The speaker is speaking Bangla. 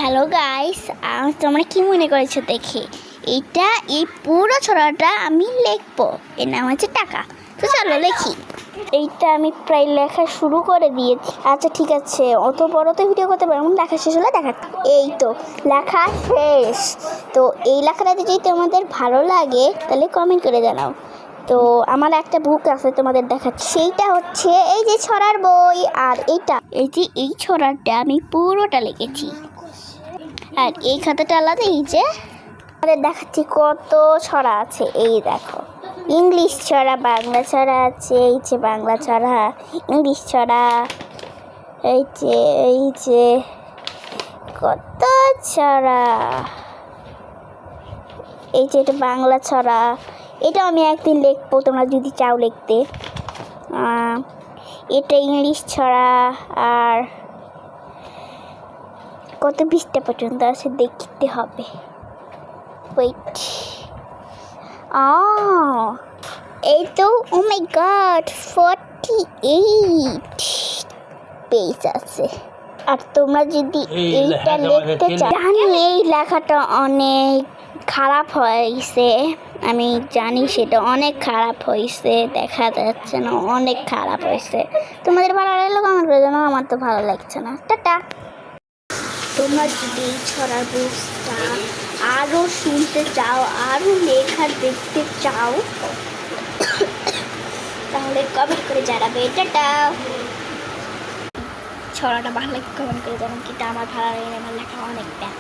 হ্যালো গাইস, তোমরা কি মনে করেছো দেখে? এই পুরো ছড়াটা আমি লিখবো। এর নাম হচ্ছে টাকা। তো চলো লিখি। এইটা আমি প্রায় লেখা শুরু করে দিয়েছি। আচ্ছা ঠিক আছে, অত বড় তো ভিডিও করতে পারবো না, লেখা শেষ হলে দেখা। এই তো লেখা শেষ। তো এই লেখাটা যদি তোমাদের ভালো লাগে তাহলে কমেন্ট করে জানাও। তো আমার একটা বুক আছে তোমাদের দেখাচ্ছি, সেইটা হচ্ছে এই যে ছড়ার বই। আর এই ছড়াটা আমি পুরোটা লিখেছি। আর এই খাতাটা আলাদা। এই যে আমাদের দেখাচ্ছি কত ছড়া আছে। এই দেখো, ইংলিশ ছড়া, বাংলা ছড়া আছে। এই যে বাংলা ছড়া, ইংলিশ ছড়া, এই যে কত ছড়া। এই যে এটা বাংলা ছড়া, এটাও আমি একদিন লিখবো তোমরা যদি চাও লিখতে। এটা ইংলিশ ছড়া। আর কত পৃষ্ঠা পর্যন্ত আছে দেখতে হবে। ওয়েট, এই তো, ও মাই গড, 48 পেজ আছে। আর তোমরা যদি এইটা লিখতে চাও, জানি এই লেখাটা অনেক খারাপ হয়েছে, আমি জানি সেটা অনেক খারাপ হয়েছে, দেখা যাচ্ছে না, অনেক খারাপ হয়েছে। তোমাদের ভালো লাগলে কমেন্ট করে জানাও, আমার তো ভালো লাগছে না। টাটা। তোমরা যদি এই ছড়ার বুকটা আরও শুনতে চাও, আরও লেখা দেখতে চাও, তাহলে কমেন্ট করে জানাবে। টাটা। ছড়াটা ভালো লাগে কমেন্ট করে জানাবে, কিন্তু আমার ভালো লাগে, আমার লেখা অনেক ব্যাড।